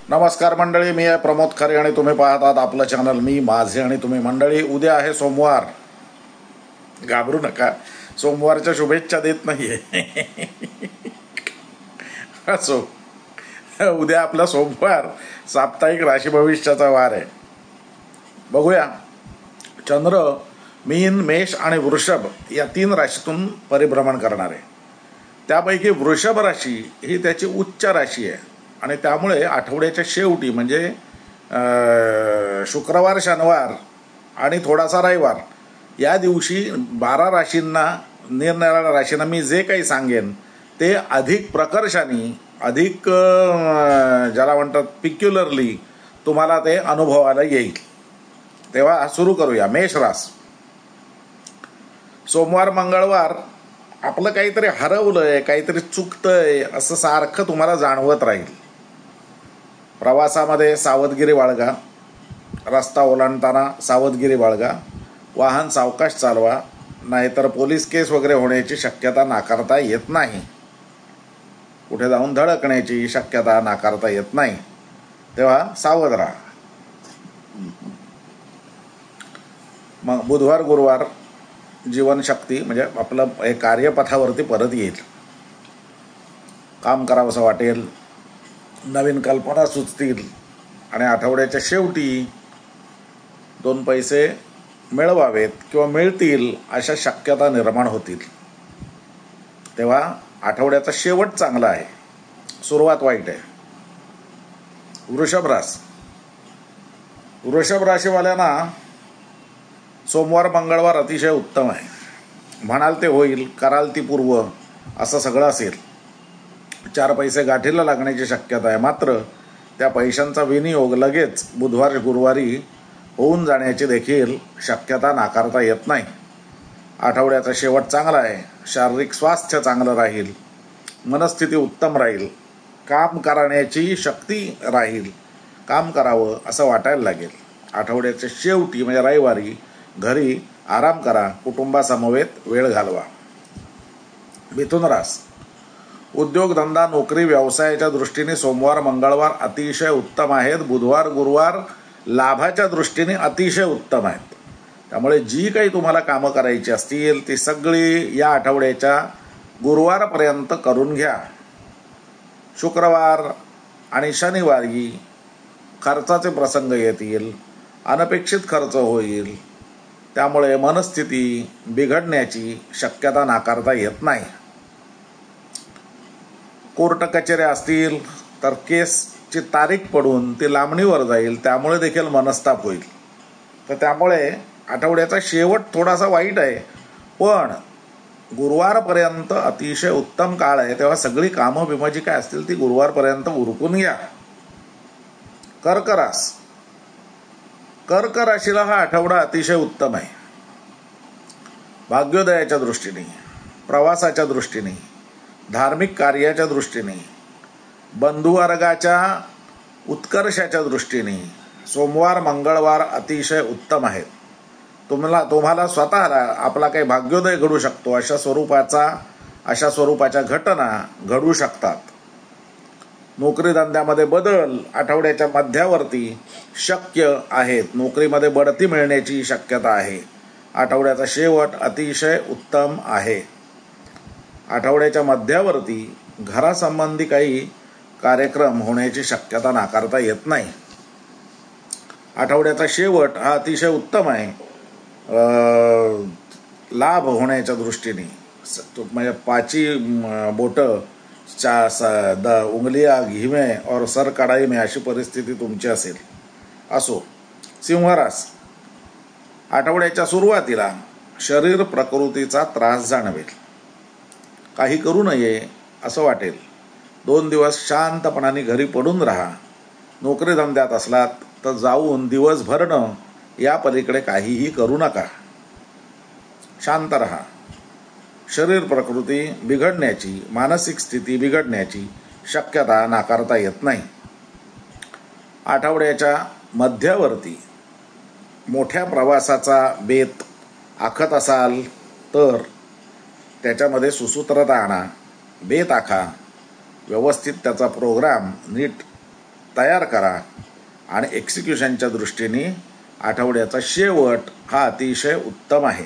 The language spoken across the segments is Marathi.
नमस्कार मंडळी, मी आहे प्रमोद खरे आणि तुम्ही पाहत आहात आपलं चॅनल मी माझे आणि तुम्ही. मंडळी, उद्या आहे सोमवार. घाबरू नका, सोमवारच्या शुभेच्छा देत नाहीये. असो, उद्या आपला सोमवार साप्ताहिक राशी भविष्याचा वार आहे. बघूया, चंद्र मीन, मेष आणि वृषभ या 3 राशीतून परिभ्रमण करणार आहे. त्यापैकी वृषभ राशी ही त्याची उच्च राशी आहे आणि त्यामुळे आठवड्याच्या शेवटी म्हणजे शुक्रवार, शनिवार आणि थोडासा रविवार या दिवशी 12 राशींना, निरनिराळ्या राशींना मी जे काही सांगेन ते अधिक प्रकर्षाने, अधिक ज्याला म्हणतात पिक्युलरली तुम्हाला ते अनुभवायला येईल. तेव्हा सुरू करूया. मेष रास. सोमवार, मंगळवार आपलं काहीतरी हरवलंय, काहीतरी चुकतंय असं सारखं तुम्हाला जाणवत राहील. प्रवासामध्ये सावधगिरी बाळगा, रस्ता ओलांडताना सावधगिरी बाळगा, वाहन सावकाश चालवा, नाहीतर पोलीस केस वगैरे होण्याची शक्यता नाकारता येत नाही. कुठे जाऊन धडकण्याची शक्यता नाकारता येत नाही, तेव्हा सावध राहा. मग बुधवार, गुरुवार जीवनशक्ती म्हणजे आपलं हे कार्यपथावरती परत येईल. काम करावंसं वाटेल, नवीन कल्पना सुचतील आणि आठवड्याच्या शेवटी 2 पैसे मिळवावेत किंवा मिळतील अशा शक्यता निर्माण होतील. तेव्हा आठवड्याचा शेवट चांगला आहे, सुरुवात वाईट आहे. वृषभ रास. वृषभ राशीवाल्यांना सोमवार, मंगळवार अतिशय उत्तम आहे. म्हणाल ते होईल, कराल ती पूर्व असं सगळं असेल. 4 पैसे गाठीला लागण्याची शक्यता आहे, मात्र त्या पैशांचा विनियोग लगेच बुधवार, गुरुवारी होऊन जाण्याची देखील शक्यता नाकारता येत नाही. आठवड्याचा शेवट चांगला आहे. शारीरिक स्वास्थ्य चांगलं राहील, मनस्थिती उत्तम राहील, काम करण्याची शक्ती राहील, काम करावं असं वाटायला लागेल. आठवड्याच्या शेवटी म्हणजे रविवारी घरी आराम करा, कुटुंबासमवेत वेळ घालवा. मिथुन रास. उद्योगधंदा, नोकरी, व्यवसायाच्या दृष्टीने सोमवार, मंगळवार अतिशय उत्तम आहेत. बुधवार, गुरुवार लाभाच्या दृष्टीने अतिशय उत्तम आहेत. त्यामुळे जी काही तुम्हाला कामं करायची असतील ती सगळी या आठवड्याच्या गुरुवारपर्यंत करून घ्या. शुक्रवार आणि शनिवारी खर्चाचे प्रसंग येतील, अनपेक्षित खर्च होईल, त्यामुळे मनस्थिती बिघडण्याची शक्यता नाकारता येत नाही. कोर्ट कचेऱ्या असतील तर केसची तारीख पडून ती लांबणीवर जाईल, त्यामुळे देखील मनस्ताप होईल. तर त्यामुळे आठवड्याचा शेवट थोडासा वाईट आहे, पण गुरुवारपर्यंत अतिशय उत्तम काळ आहे. तेव्हा सगळी कामं बिमं जी काय असतील ती गुरुवारपर्यंत उरकून घ्या. कर्क रास. कर्क राशीला हा आठवडा अतिशय उत्तम आहे. भाग्योदयाच्या दृष्टीने, प्रवासाच्या दृष्टीने, धार्मिक कार्याच्या दृष्टीने, बंधुवर्गाच्या उत्कर्षाच्या दृष्टीने सोमवार, मंगळवार अतिशय उत्तम आहेत. तुम्हाला स्वतःला आपला काही भाग्योदय घडू शकतो, अशा स्वरूपाच्या घटना घडू शकतात. नोकरी धंद्यामध्ये बदल आठवड्याच्या मध्यावरती शक्य आहेत. नोकरीमध्ये बढती मिळण्याची शक्यता आहे. आठवड्याचा शेवट अतिशय उत्तम आहे. आठवड्याच्या मध्यावरती घरासंबंधी काही कार्यक्रम होण्याची शक्यता नाकारता येत नाही. आठवड्याचा शेवट हा अतिशय उत्तम आहे. लाभ होण्याच्या दृष्टीने म्हणजे 5 बोटं उंगलिया घी में और सर कढ़ाई में अशी परिस्थिती तुमची असेल. असो. सिंहरास. आठवड्याच्या सुरुवातीला शरीर प्रकृतीचा त्रास जाणवेल. काही करू नये असं वाटेल. 2 दिवस शांतपणाने घरी पडून राहा. नोकरी धंद्यात असलात तर जाऊन दिवस भरणं या पलीकडे काहीही करू नका. शांत राहा. शरीर प्रकृती बिघडण्याची, मानसिक स्थिती बिघडण्याची शक्यता नाकारता येत नाही. आठवड्याच्या मध्यावरती मोठ्या प्रवासाचा बेत आखत असाल तर त्याच्यामध्ये सुसूत्रता आणा, बेत आखा, व्यवस्थित त्याचा प्रोग्राम नीट तयार करा आणि एक्झिक्युशनच्या दृष्टीने आठवड्याचा शेवट हा अतिशय उत्तम आहे.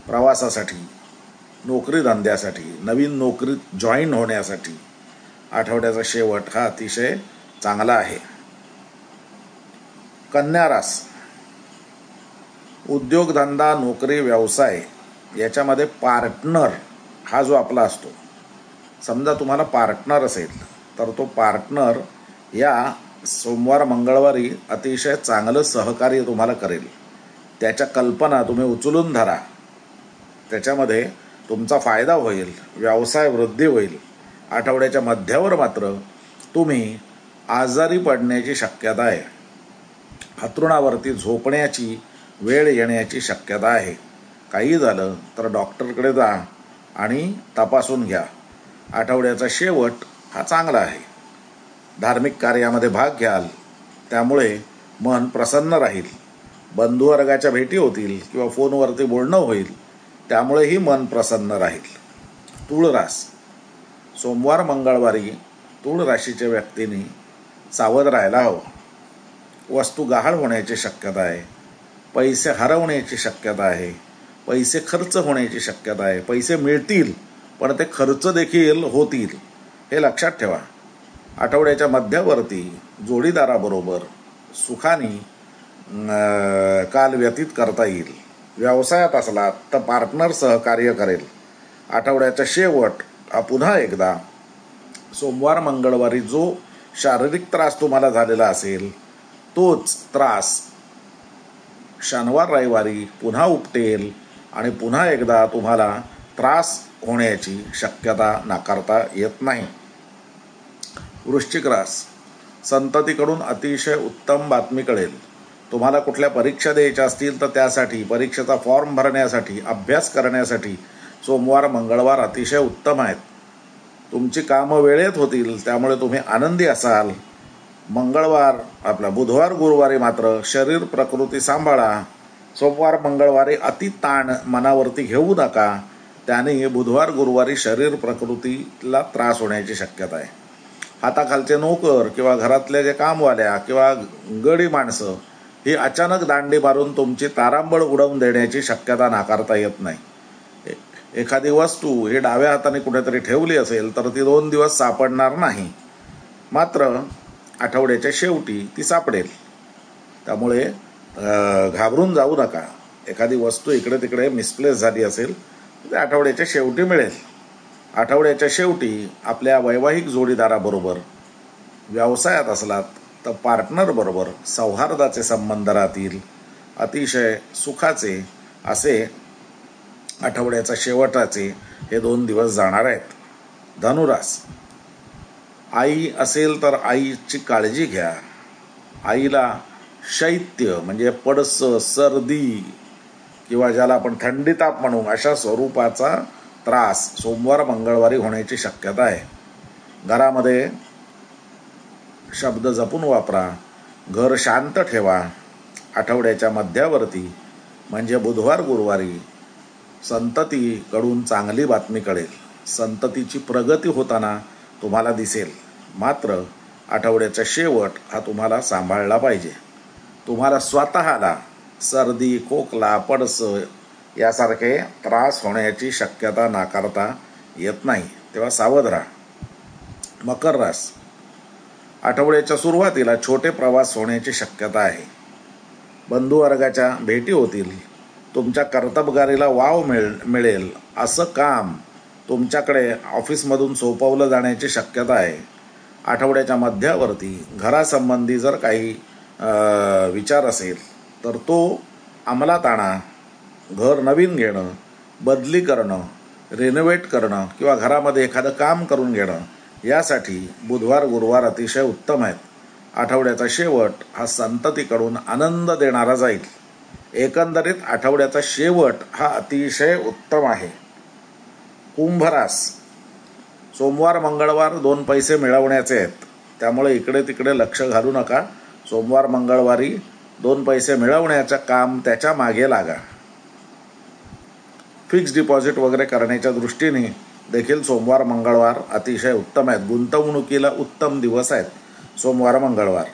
प्रवासासाठी, नोकरी धंद्यासाठी, नवीन नोकरीत जॉईन होण्यासाठी आठवड्याचा शेवट हा अतिशय चांगला आहे. कन्या रास, उद्योगधंदा, नोकरी, व्यवसाय याच्यामध्ये पार्टनर हा जो आपला असतो, समजा तुम्हाला पार्टनर असेल तर तो पार्टनर या सोमवार मंगळवारी अतिशय चांगलं सहकार्य तुम्हाला करेल. त्याच्या कल्पना तुम्ही उचलून धरा, त्याच्यामध्ये तुमचा फायदा होईल, व्यवसाय वृद्धी होईल. आठवड्याच्या मध्यावर मात्र तुम्ही आजारी पडण्याची शक्यता आहे. अंथरुणावरती झोपण्याची वेळ येण्याची शक्यता आहे. काही झालं तर डॉक्टरकडे जा आणि तपासून घ्या. आठवड्याचा शेवट हा चांगला आहे. धार्मिक कार्यामध्ये भाग घ्याल, त्यामुळे मन प्रसन्न राहील. बंधुवर्गाच्या भेटी होतील किंवा फोनवरती बोलणं होईल, त्यामुळेही मन प्रसन्न राहील. तूळ रास, सोमवार मंगळवारी तूळ राशीच्या व्यक्तींनी सावध राहायला हवं. वस्तू गहाळ होण्याची शक्यता आहे, पैसे हरवण्याची शक्यता आहे, पैसे खर्च होण्याची शक्यता आहे. पैसे मिळतील पण ते खर्च देखील होतील, हे लक्षात ठेवा. आठवड्याच्या मध्यावरती जोडीदाराबरोबर सुखाने काल व्यतीत करता येईल. व्यवसायात असला तर पार्टनर सहकार्य करेल. आठवड्याचा शेवट हा पुन्हा एकदा सोमवार मंगळवारी जो शारीरिक त्रास तुम्हाला झालेला असेल तोच त्रास शनिवार रविवारी पुन्हा उपटेल आणि पुन्हा एकदा तुम्हाला त्रास होण्याची शक्यता नाकारता येत नाही. वृश्चिक रास, संततीकडून अतिशय उत्तम बातमी कळेल. तुम्हाला कुठल्या परीक्षा द्यायच्या असतील तर त्यासाठी, परीक्षेचा फॉर्म भरण्यासाठी, अभ्यास करण्यासाठी सोमवार मंगळवार अतिशय उत्तम आहेत. तुमची कामं वेळेत होतील, त्यामुळे तुम्ही आनंदी असाल. बुधवार गुरुवारी मात्र शरीर प्रकृती सांभाळा. सोमवार मंगळवारी अति ताण मनावरती घेऊ नका, त्याने बुधवार गुरुवारी शरीर प्रकृतीला त्रास होण्याची शक्यता आहे. हाताखालचे नोकर किंवा घरातल्या जे कामवाल्या किंवा गडी माणसं ही अचानक दांडी मारून तुमची तारांबळ उडवून देण्याची शक्यता नाकारता येत नाही. एखादी वस्तू ही डाव्या हाताने कुठेतरी ठेवली असेल तर ती 2 दिवस सापडणार नाही, मात्र आठवड्याच्या शेवटी ती सापडेल. त्यामुळे घाबरून जाऊ नका. एखादी वस्तू इकडे तिकडे मिसप्लेस झाली असेल तर आठवड्याच्या शेवटी मिळेल. आठवड्याच्या शेवटी आपल्या वैवाहिक जोडीदाराबरोबर, व्यवसायात असलात तर पार्टनरबरोबर सौहार्दाचे संबंध राहतील. अतिशय सुखाचे असे आठवड्याच्या शेवटाचे हे 2 दिवस जाणार आहेत. धनुरास, आई असेल तर आईची काळजी घ्या. आईला शैत्य म्हणजे पडसं, सर्दी किंवा ज्याला आपण थंडी ताप म्हणू अशा स्वरूपाचा त्रास सोमवार मंगळवारी होण्याची शक्यता आहे. घरामध्ये शब्द जपून वापरा. घर शांत ठेवा. आठवड्याच्या मध्यावरती म्हणजे बुधवार गुरुवारी संततीकडून चांगली बातमी कळेल. संततीची प्रगती होताना तुम्हाला दिसेल. मात्र आठवड्याचा शेवट हा तुम्हाला सांभाळला पाहिजे. तुम्हाला स्वतःला सर्दी, खोकला, पडसं यासारखे त्रास होण्याची शक्यता नाकारता येत नाही, तेव्हा सावध राहा. मकर रास, आठवड्याच्या सुरुवातीला छोटे प्रवास होण्याची शक्यता आहे. बंधुवर्गाच्या भेटी होतील. तुमच्या कर्तबगारीला वाव मिळेल असं काम तुमच्याकडे ऑफिसमधून सोपवलं जाण्याची शक्यता आहे. आठवड्याच्या मध्यावरती घरासंबंधी जर काही विचार असेल तर तो अंमलात आणा. घर नवीन घेणं, बदली करणं, रिनोव्हेट करणं किंवा घरामध्ये एखादं काम करून घेणं यासाठी बुधवार गुरुवार अतिशय उत्तम आहेत. आठवड्याचा शेवट हा संततीकडून आनंद देणारा जाईल. एकंदरीत आठवड्याचा शेवट हा अतिशय उत्तम आहे. कुंभ रास, सोमवार मंगळवार 2 पैसे मिळवण्याचे आहेत, त्यामुळे इकडे तिकडे लक्ष घालू नका. सोमवार मंगळवारी 2 पैसे मिळवण्याचं काम त्याच्या मागे लागा. फिक्स डिपॉझिट वगैरे करण्याच्या दृष्टीने देखील सोमवार मंगळवार अतिशय उत्तम आहेत. गुंतवणुकीला उत्तम दिवस आहेत. सोमवार मंगळवार.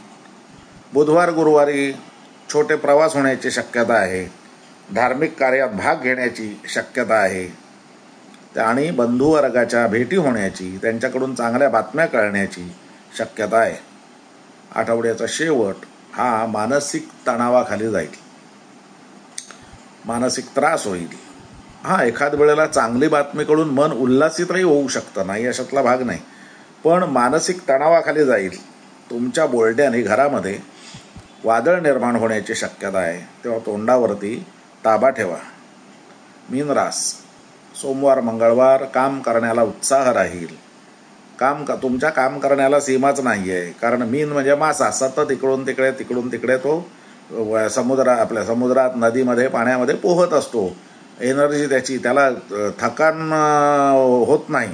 बुधवार गुरुवारी छोटे प्रवास होण्याची शक्यता आहे. धार्मिक कार्यात भाग घेण्याची शक्यता आहे आणि बंधुवर्गाच्या भेटी होण्याची, त्यांच्याकडून चांगल्या बातम्या कळण्याची शक्यता आहे. आठवड्याचा शेवट हा मानसिक तणावाखाली जाईल, मानसिक त्रास होईल. एखाद वेळेला चांगली बातमीकडून मन उल्हासितही होऊ शकतं, नाही अशातला भाग नाही, पण मानसिक तणावाखाली जाईल. तुमच्या बोलण्याने घरामध्ये वादळ निर्माण होण्याची शक्यता आहे, तेव्हा तोंडावरती ताबा ठेवा. मीन रास. सोमवार मंगळवार काम करण्याला उत्साह राहील. तुमच्या काम करण्याला सीमाच नाही आहे, कारण मीन म्हणजे मासा सतत इकडून तिकडे तो आपल्या समुद्रात, नदीमध्ये, पाण्यामध्ये पोहत असतो. एनर्जी त्याला थकान होत नाही,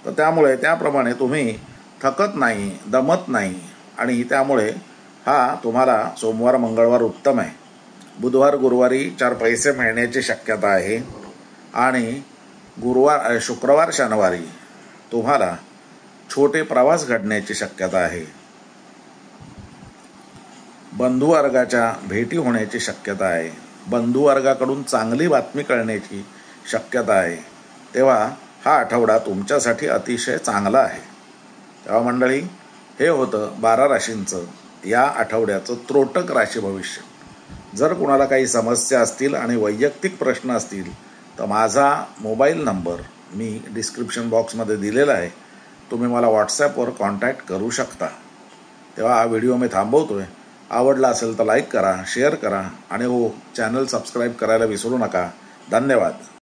तर त्यामुळे त्याप्रमाणे तुम्ही थकत नाही, दमत नाही, आणि त्यामुळे तुम्हाला सोमवार मंगळवार उत्तम आहे. बुधवार गुरुवारी 4 पैसे मिळण्याची शक्यता आहे आणि शुक्रवार शनिवारी तुम्हाला छोटे प्रवास घडण्याची शक्यता आहे. बंधुवर्गाच्या भेटी होण्याची शक्यता आहे. बंधुवर्गाकडून चांगली बातमी कळण्याची शक्यता आहे. तेव्हा हा आठवडा तुमच्यासाठी अतिशय चांगला आहे. तेव्हा मंडळी, हे होतं 12 राशींचं या आठवड्याचं त्रोटक राशी भविष्य. जर कुणाला काही समस्या असतील आणि वैयक्तिक प्रश्न असतील तर माझा मोबाईल नंबर मी डिस्क्रिप्शन बॉक्समध्ये दिलेला आहे. तुम्ही मला व्हॉट्सॲपवर कॉन्टॅक्ट करू शकता. तेव्हा हा व्हिडिओ मी थांबवतोय. आवडला असेल तर लाईक करा, शेअर करा आणि चॅनल सबस्क्राईब करायला विसरू नका. धन्यवाद.